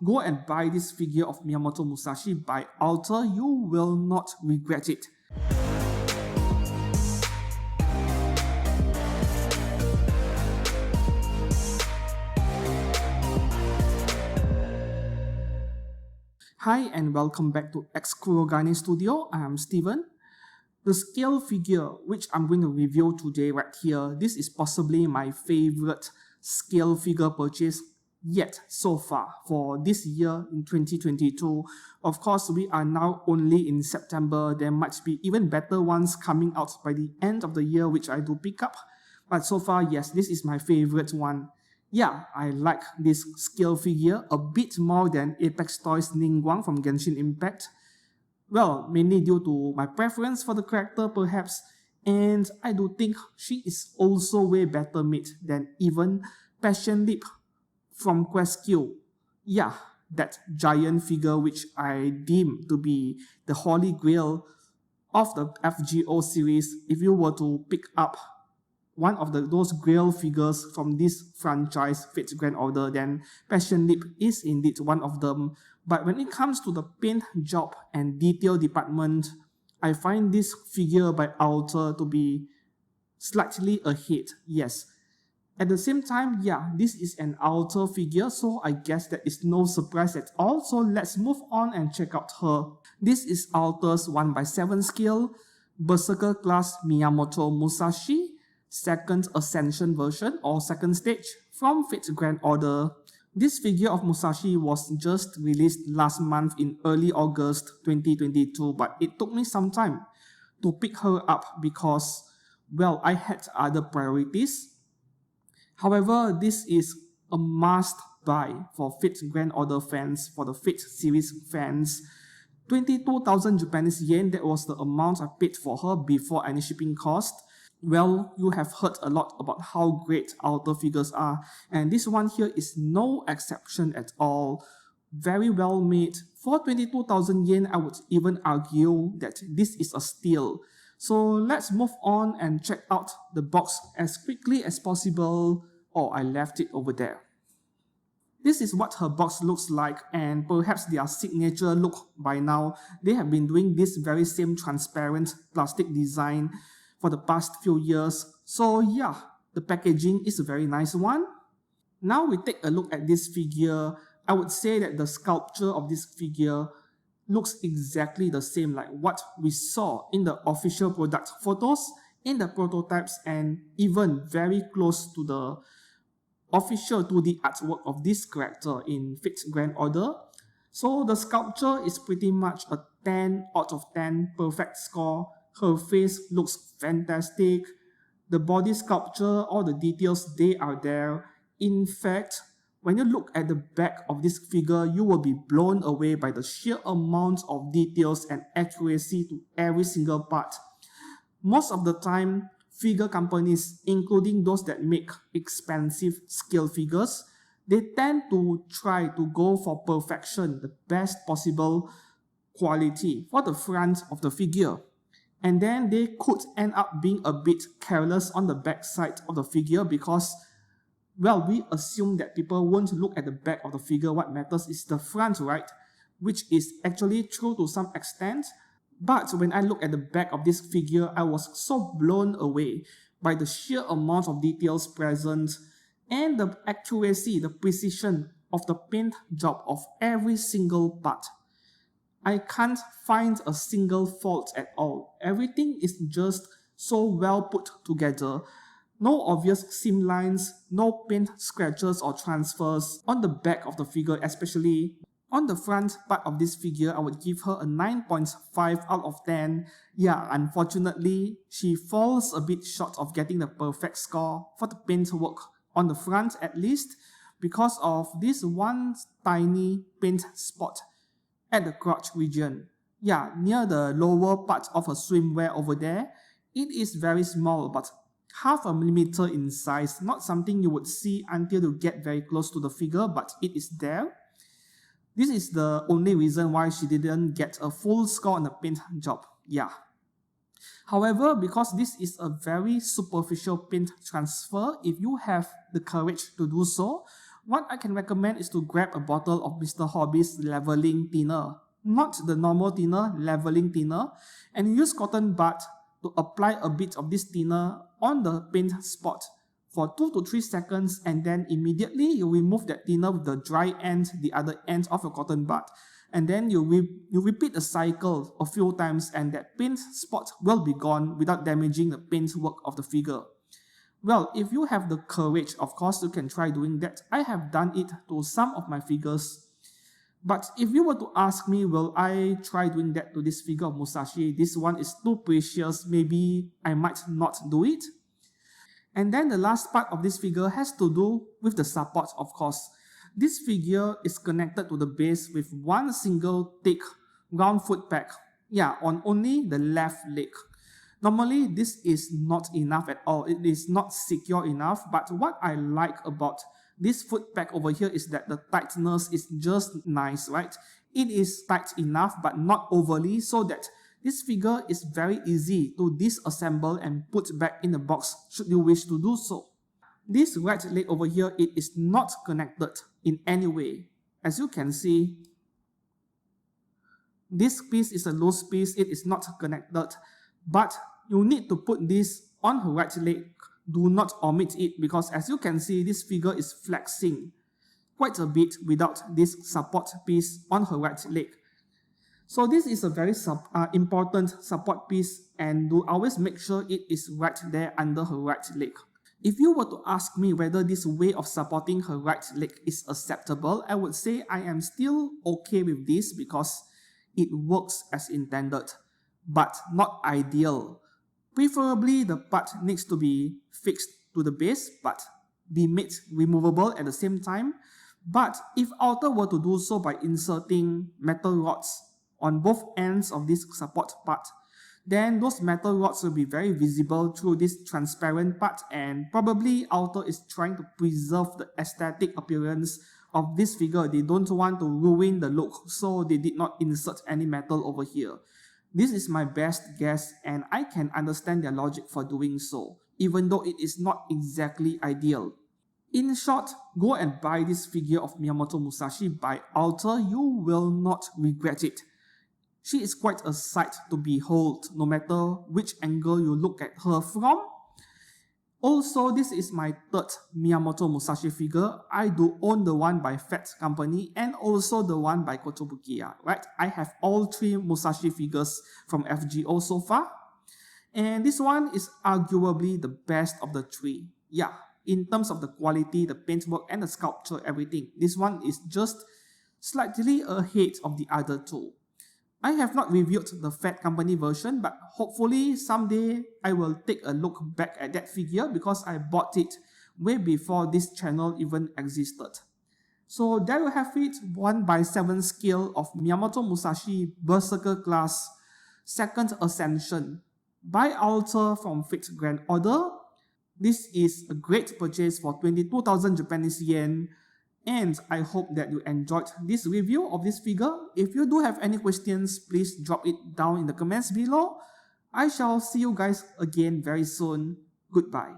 Go and buy this figure of Miyamoto Musashi by Alter, you will not regret it. Hi and welcome back to X-Kurogane Studio. I am Steven. The scale figure which I'm going to review today right here, this is possibly my favorite scale figure purchase yet so far for this year in 2022. Of course, we are now only in September. There might be even better ones coming out by the end of the year which I do pick up. But so far, yes, this is my favorite one. Yeah, I like this scale figure a bit more than Apex Toys Ningguang from Genshin Impact. Well, mainly due to my preference for the character perhaps, and I do think she is also way better made than even Passion Leap from Quest Q. Yeah, that giant figure which I deem to be the holy grail of the FGO series. If you were to pick up one of those grail figures from this franchise, Fate Grand Order, then Passion Leap is indeed one of them. But when it comes to the paint job and detail department, I find this figure by Alter to be slightly ahead, yes. At the same time, yeah, this is an Alter figure, so I guess that is no surprise at all. So let's move on and check out her. This is Alter's 1/7 scale, Berserker class Miyamoto Musashi, second ascension version or second stage from Fate Grand Order. This figure of Musashi was just released last month in early August 2022, but it took me some time to pick her up because, well, I had other priorities. However, this is a must buy for Fate Grand Order fans, for the Fate series fans. 22,000 Japanese yen, that was the amount I paid for her before any shipping cost. Well, you have heard a lot about how great Alter figures are, and this one here is no exception at all. Very well made. For 22,000 yen, I would even argue that this is a steal. So let's move on and check out the box as quickly as possible. Oh, I left it over there. This is what her box looks like, and perhaps their signature look by now. They have been doing this very same transparent plastic design for the past few years. So yeah, the packaging is a very nice one. Now we take a look at this figure. I would say that the sculpture of this figure looks exactly the same like what we saw in the official product photos, in the prototypes, and even very close to the official 2D artwork of this character in Fate Grand Order. So the sculpture is pretty much a 10 out of 10 perfect score. Her face looks fantastic. The body sculpture, all the details, they are there. In fact, when you look at the back of this figure, you will be blown away by the sheer amount of details and accuracy to every single part. Most of the time, figure companies, including those that make expensive scale figures, they tend to try to go for perfection, the best possible quality for the front of the figure. And then they could end up being a bit careless on the back side of the figure because, well, we assume that people won't look at the back of the figure. What matters is the front, right? Which is actually true to some extent. But when I look at the back of this figure, I was so blown away by the sheer amount of details present and the accuracy, the precision of the paint job of every single part. I can't find a single fault at all. Everything is just so well put together. No obvious seam lines, no paint scratches or transfers on the back of the figure especially. On the front part of this figure, I would give her a 9.5 out of 10. Yeah, unfortunately, she falls a bit short of getting the perfect score for the paint work on the front at least because of this one tiny paint spot at the crotch region. Yeah, near the lower part of her swimwear over there. It is very small, but half a millimeter in size. Not something you would see until you get very close to the figure, but it is there. This is the only reason why she didn't get a full score on the paint job. Yeah. However, because this is a very superficial paint transfer, if you have the courage to do so, What I can recommend is to grab a bottle of Mr. Hobby's leveling thinner, not the normal thinner, leveling thinner, and use cotton bud to apply a bit of this thinner on the paint spot for 2 to 3 seconds, and then immediately you remove that thinner with the dry end, the other end of your cotton bud, and then you repeat the cycle a few times, and that paint spot will be gone without damaging the paintwork of the figure. Well, if you have the courage, of course, you can try doing that. I have done it to some of my figures. But if you were to ask me, will I try doing that to this figure of Musashi? This one is too precious, maybe I might not do it. And then the last part of this figure has to do with the support, of course. This figure is connected to the base with one single thick round foot peg. Yeah, on only the left leg. Normally, this is not enough at all. It is not secure enough, but what I like about this foot peg over here is that the tightness is just nice, right? It is tight enough, but not overly, so that this figure is very easy to disassemble and put back in the box should you wish to do so. This right leg over here, it is not connected in any way. As you can see, this piece is a loose piece, it is not connected, but you need to put this on her right leg. Do not omit it, because as you can see, this figure is flexing quite a bit without this support piece on her right leg. So this is a very important support piece, and do always make sure it is right there under her right leg. If you were to ask me whether this way of supporting her right leg is acceptable, I would say I am still okay with this because it works as intended, but not ideal. Preferably, the part needs to be fixed to the base, but be made removable at the same time. But if author were to do so by inserting metal rods on both ends of this support part, then those metal rods will be very visible through this transparent part, and probably author is trying to preserve the aesthetic appearance of this figure. They don't want to ruin the look, so they did not insert any metal over here. This is my best guess, and I can understand their logic for doing so, even though it is not exactly ideal. In short, go and buy this figure of Miyamoto Musashi by author. You will not regret it. She is quite a sight to behold, no matter which angle you look at her from. Also, this is my third Miyamoto Musashi figure. I do own the one by Phat Company and also the one by Kotobukiya, right? I have all 3 Musashi figures from FGO so far. And this one is arguably the best of the 3. Yeah, in terms of the quality, the paintwork and the sculpture, everything. This one is just slightly ahead of the other 2. I have not reviewed the Phat Company version, but hopefully someday I will take a look back at that figure because I bought it way before this channel even existed. So there you have it, 1/7 scale of Miyamoto Musashi Berserker class, 2nd Ascension by author from 5th Grand Order. This is a great purchase for 22,000 Japanese yen. And I hope that you enjoyed this review of this figure. If you do have any questions, please drop it down in the comments below. I shall see you guys again very soon. Goodbye.